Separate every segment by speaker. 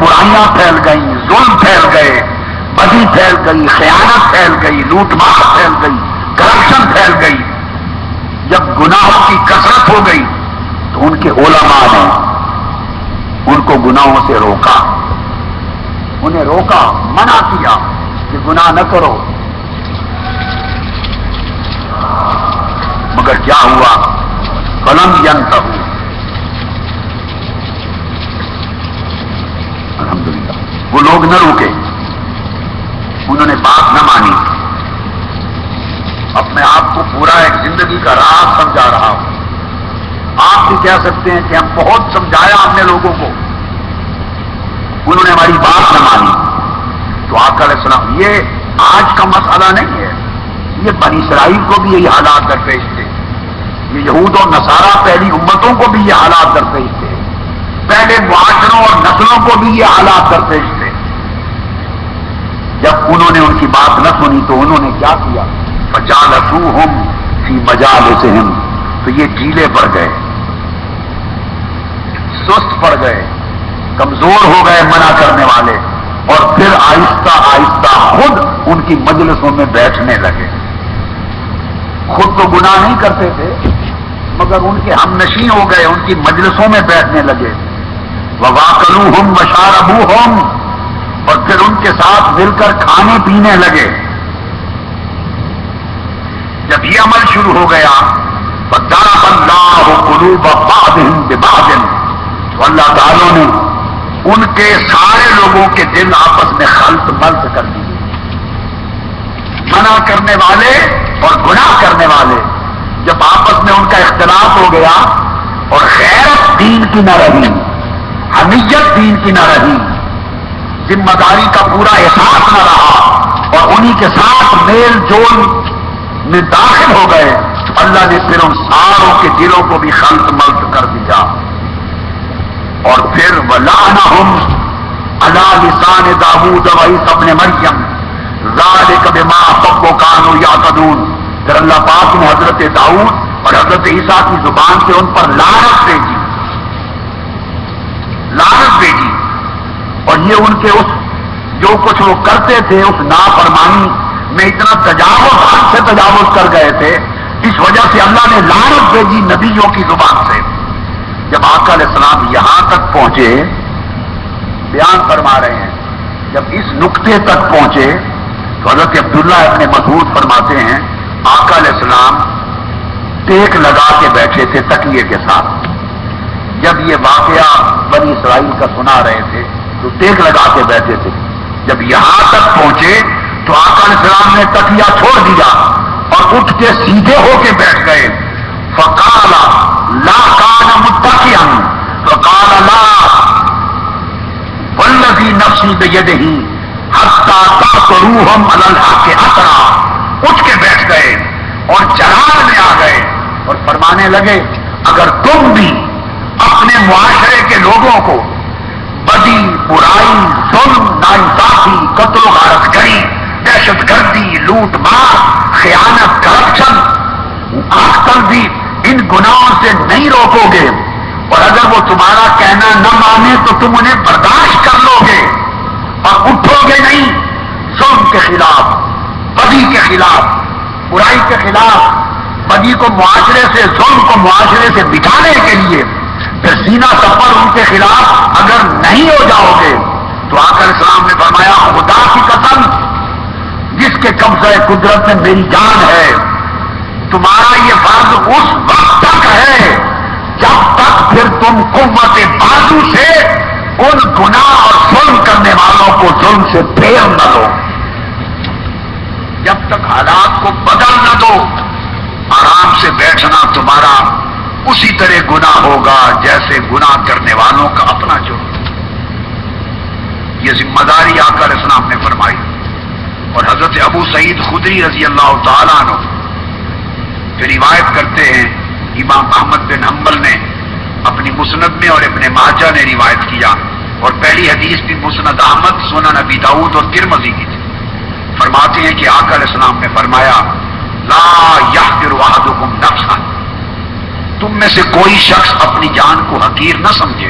Speaker 1: برائیاں پھیل گئیں، ظلم پھیل گئے، بدی پھیل گئی، خیانت پھیل گئی، لوٹ مار پھیل گئی، کرپشن پھیل گئی، جب گناہوں کی کثرت ہو گئی تو ان کے علماء نے ان کو گناہوں سے روکا، انہیں روکا، منع کیا کہ گناہ نہ کرو، مگر کیا ہوا؟ فلم ينتهوا، الحمدللہ وہ لوگ نہ روکے، انہوں نے بات نہ مانی۔ اپنے آپ کو پورا ایک زندگی کا راز سمجھا رہا ہوں، آپ بھی کہہ سکتے ہیں کہ ہم بہت سمجھایا ہم نے لوگوں کو، انہوں نے ہماری بات نہ مانی۔ تو آقا علیہ السلام، یہ آج کا مسئلہ نہیں ہے، یہ بنی اسرائیل کو بھی یہی حالات درپیش تھے، یہ یہود اور نصارہ پہلی امتوں کو بھی یہ حالات درپیش تھے، پہلے معاشروں اور نسلوں کو بھی یہ حالات درپیش تھے۔ جب انہوں نے ان کی بات نہ سنی تو انہوں نے کیا کیا؟ فجالسوہم فی مجالسہم، تو یہ ڈھیلے پڑ گئے، سست پڑ گئے، کمزور ہو گئے منع کرنے والے، اور پھر آہستہ آہستہ خود ان کی مجلسوں میں بیٹھنے لگے۔ خود تو گناہ نہیں کرتے تھے مگر ان کے ہم نشین ہو گئے، ان کی مجلسوں میں بیٹھنے لگے۔ وَوَاكَلُوهُمْ وَشَارَبُوهُمْ، اور پھر ان کے ساتھ مل کر کھانے پینے لگے۔ جب یہ عمل شروع ہو گیا فَضَرَبَ اللَّهُ قُلُوبَ بَعْضِهِمْ بِبَعْضٍ، تو اللہ تعالیٰ نے ان کے سارے لوگوں کے دل آپس میں خلط ملط کر دیے، منع کرنے والے اور گناہ کرنے والے جب آپس میں ان کا اختلاف ہو گیا اور غیرت دین کی نہ رہی، حمیت دین کی نہ رہی، ذمہ داری کا پورا احساس نہ رہا اور انہی کے ساتھ میل جول میں داخل ہو گئے، اللہ نے پھر ان ساروں کے دلوں کو بھی خلط ملط کر دیا۔ اور پھر وَلَعْنَهُمْ عَلَى لِسَانِ دَاوُودَ وَعِيسَى ابْنِ مَرْيَمَ ذَلِكَ بِمَا عَصَوْا وَكَانُوا يَعْتَدُونَ، پھر اللہ پاک نے حضرت داؤد اور حضرت عیسیٰ کی زبان سے ان پر لعنت بھیجی، لعنت بھیجی، اور یہ ان کے اس جو کچھ وہ کرتے تھے اس نافرمانی میں اتنا تجاوز، حد سے تجاوز کر گئے تھے، اس وجہ سے اللہ نے لعنت بھیجی نبیوں کی زبان سے۔ جب آقا علیہ السلام یہاں تک پہنچے، بیان فرما رہے ہیں، جب اس نقطے تک پہنچے تو حضرت عبداللہ ابن مسعود فرماتے ہیں آقا علیہ السلام ٹیک لگا کے بیٹھے تھے تکیے کے ساتھ۔ جب یہ واقعہ بنی اسرائیل کا سنا رہے تھے تو ٹیک لگا کے بیٹھے تھے، جب یہاں تک پہنچے تو آقا علیہ السلام نے تکیہ چھوڑ دیا اور اٹھ کے سیدھے ہو کے بیٹھ گئے۔ فقال لا كان متكئا فقال لا والذي نفسي بيده حتى تأثروهم على الحق أثرا، اٹھ کے بیٹھ گئے اور جلال میں آ گئے اور فرمانے لگے اگر تم بھی اپنے معاشرے کے لوگوں کو بدی، برائی، ظلم، ناانصافی، قتل و غارت گری، دہشت گردی، لوٹ مار، خیانت، کرپشن، آنکھ تلفی، ان گناہوں سے نہیں روکو گے اور اگر وہ تمہارا کہنا نہ مانے تو تم انہیں برداشت کر لو گے اور اٹھو گے نہیں ظلم کے خلاف، بدی کے خلاف، برائی کے خلاف، بدی کو معاشرے سے، ظلم کو معاشرے سے بٹھانے کے لیے پھر سینہ سفر ان کے خلاف اگر نہیں ہو جاؤ گے تو آقا علیہ السلام نے فرمایا خدا کی قسم جس کے قبضہ قدرت میں میری جان ہے، تمہارا یہ فرض اس وقت تک ہے جب تک پھر تم قوت بازو سے ان گناہ اور ظلم کرنے والوں کو ظلم سے پھیر نہ دو، جب تک حالات کو بدل نہ دو، آرام سے بیٹھنا تمہارا اسی طرح گناہ ہوگا جیسے گناہ کرنے والوں کا اپنا جرم۔ یہ ذمہ داری آقا علیہ السلام نے فرمائی۔ اور حضرت ابو سعید خدری رضی اللہ تعالیٰ عنہ پھر روایت کرتے ہیں، امام احمد بن حنبل نے اپنی مسند میں اور ابن ماجہ نے روایت کیا، اور پہلی حدیث بھی مسند احمد، سنن ابی داؤد اور ترمذی کی تھی۔ فرماتے ہیں کہ آقا علیہ السلام نے فرمایا لا یحقر احدکم نفسا، تم میں سے کوئی شخص اپنی جان کو حقیر نہ سمجھے،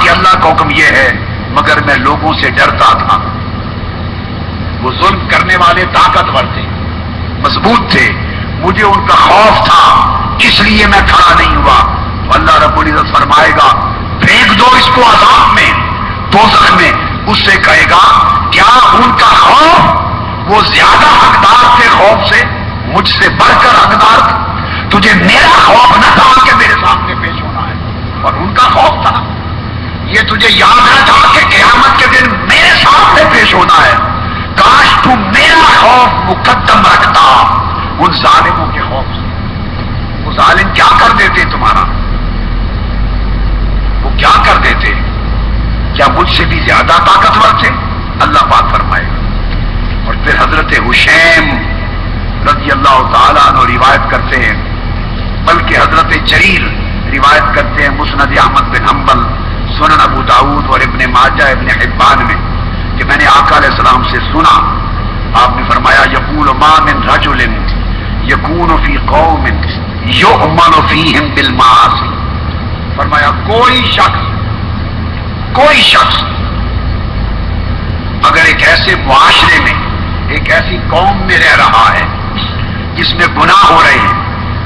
Speaker 1: کہ اللہ کا حکم یہ ہے، مگر میں لوگوں سے ڈرتا تھا۔ وہ ظلم کرنے والے طاقتور تھے، مضبوط تھے، مجھے ان کا خوف تھا، اس لیے میں کھڑا نہیں ہوا۔ تو اللہ رب العزت فرمائے گا پھینک دو اس کو عذاب میں، دوزخ میں۔ اس سے کہے گا کیا ان کا خوف وہ زیادہ حقدار تھے خوف سے، مجھ سے بڑھ کر حقدار تھے؟ تجھے میرا خوف نہ تھا کہ میرے سامنے پیش ہونا ہے، اور ان کا خوف تھا۔ یہ تجھے یاد نہ تھا کہ قیامت کے دن میرے سامنے پیش ہونا ہے۔ کاش تو میرا خوف مقدم رکھتا ان ظالموں کے خوف سے۔ وہ ظالم کیا کر دیتے تمہارا؟ وہ کیا کر دیتے؟ کیا مجھ سے بھی زیادہ طاقتور تھے؟ اللہ پاک فرمائے گا۔ اور پھر حضرت حشیم رضی اللہ تعالیٰ عنہ روایت کرتے ہیں، بلکہ حضرت جریر روایت کرتے ہیں مسند احمد بن حنبل، سنن ابو داؤد اور ابن ماجہ ابن حبان میں، کہ میں نے آقا علیہ السلام سے سنا، آپ نے فرمایا یقول ما من رجل یکون فی قوم یؤمن فیہم بالمعاصی، فرمایا کوئی شخص اگر ایک ایسے معاشرے میں، ایک ایسی قوم میں رہ رہا ہے جس میں گناہ ہو رہے ہیں،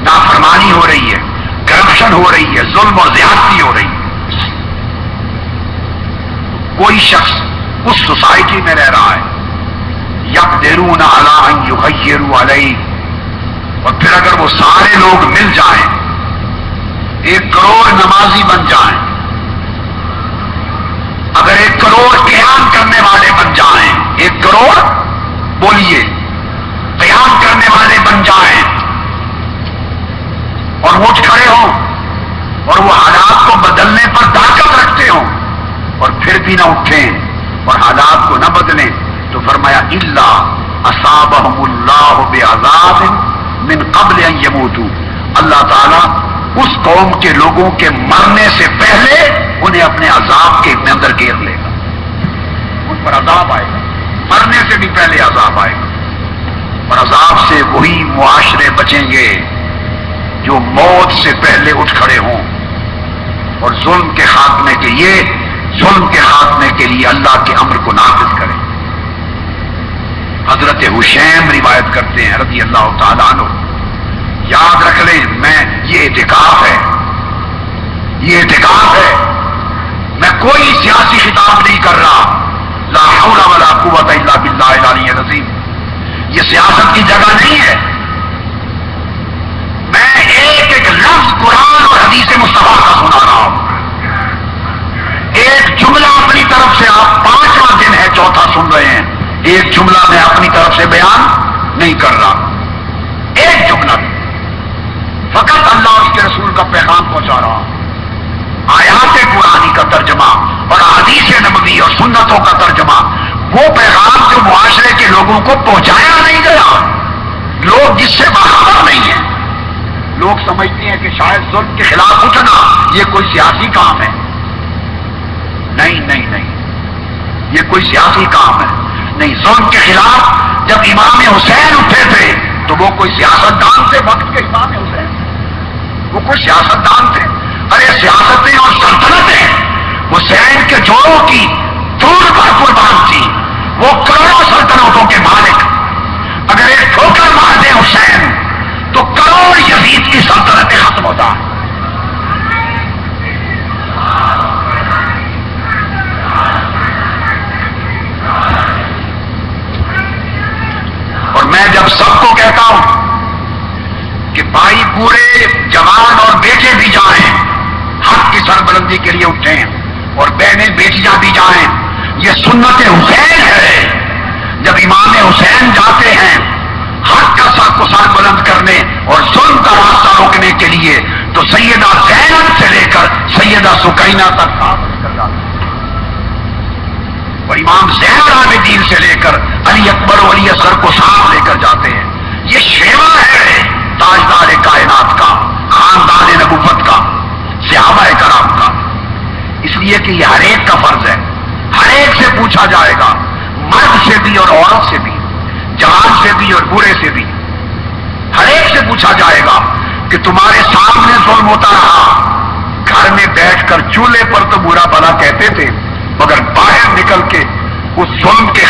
Speaker 1: نافرمانی ہو رہی ہے، کرپشن ہو رہی ہے، ظلم اور زیادتی ہو رہی ہے، کوئی شخص اس سوسائٹی میں رہ رہا ہے، یقدرون علی ان یغیروا علیہ، اور پھر اگر وہ سارے لوگ مل جائیں، 1 کروڑ نمازی بن جائیں، اگر 1 کروڑ قیام کرنے والے بن جائیں، 1 کروڑ بولیے قیام کرنے والے بن جائیں، اور وہ اٹھ کھڑے ہوں اور وہ حالات کو بدلنے پر طاقت رکھتے ہوں، اور پھر بھی نہ اٹھیں اور حالات کو نہ بدلیں، تو فرمایا الا اصابہم اللہ بعذاب من قبل ان یموتوا، اللہ تعالیٰ اس قوم کے لوگوں کے مرنے سے پہلے انہیں اپنے عذاب کے اندر گھیر لے گا، ان پر عذاب آئے گا، مرنے سے بھی پہلے عذاب آئے گا۔ اور عذاب سے وہی معاشرے بچیں گے جو موت سے پہلے اٹھ کھڑے ہوں اور ظلم کے خاتمے کے لیے اللہ کے امر کو نافذ کریں۔ حضرت حشیم روایت کرتے ہیں رضی اللہ تعالیٰ عنہ، یاد رکھ لیں یہ اعتکاف ہے، میں کوئی سیاسی خطاب نہیں کر رہا، لا حول ولا قوت الا باللہ العلی العظیم، یہ سیاست کی جگہ نہیں ہے، میں ایک لفظ قرآن اور حدیث مصطفیٰ کا سنا رہا ہوں، ایک جملہ اپنی طرف سے، آپ 5واں دن ہے 4تھا سن رہے ہیں، ایک جملہ میں اپنی طرف سے بیان نہیں کر رہا، ایک جملہ فقط اللہ اور اس کے رسول کا پیغام پہنچا رہا ہوں، آیات قرآنی کا ترجمہ اور حدیث نبوی اور سنتوں کا ترجمہ، وہ پیغام جو معاشرے کے لوگوں کو پہنچایا نہیں گیا، لوگ جس سے باخبر نہیں ہیں، لوگ سمجھتے ہیں کہ شاید ظلم کے خلاف اٹھنا یہ کوئی سیاسی کام ہے، نہیں، یہ کوئی سیاسی کام ہے نہیں۔ ظلم کے خلاف جب امام حسین اٹھے تھے تو وہ کوئی سیاستدان تھے، وقت کے امام حسین وہ کوئی سیاستدان تھے؟ ارے سیاستیں اور سلطنتیں حسین کے جوڑوں کی دور پر قربان تھی، وہ کروڑوں سلطنتوں کے مالک، اگر ایک ٹھوکر مار دے حسین تو کروڑ یزید کی سلطنتیں ختم ہوتا۔ اور میں جب سب کو کہتا ہوں کہ بھائی پورے جوان اور بیٹے بھی جائیں، حق کی سربلندی کے لیے اٹھیں، اور بہنیں بیٹیاں بھی جائیں، یہ سنت حسین ہے۔ جب امام حسین جاتے ہیں حق کا سر کو سر بلند کرنے اور ظلم کا راستہ روکنے کے لیے، تو سیدہ زینب سے لے کر سیدہ سکینہ تک ساتھ لے کر جاتے ہیں، اور امام زین العابدین سے لے کر علی اکبر و علی اصغر کو ساتھ لے کر جاتے ہیں۔ یہ شیوا ہے تاجدار کائنات کا، خاندان نبوت کا، صحابہ کرام کا، اس لیے کہ یہ ہر ایک کا فرض ہے، ہر ایک سے پوچھا جائے گا، مرد سے بھی اور عورت سے بھی، جوان سے بھی اور بوڑھے سے بھی، ہر ایک سے پوچھا جائے گا کہ تمہارے سامنے ظلم ہوتا رہا، گھر گھر میں بیٹھ کر چولہے پر تو برا بھلا کہتے تھے، مگر باہر نکل کے اس ظلم کے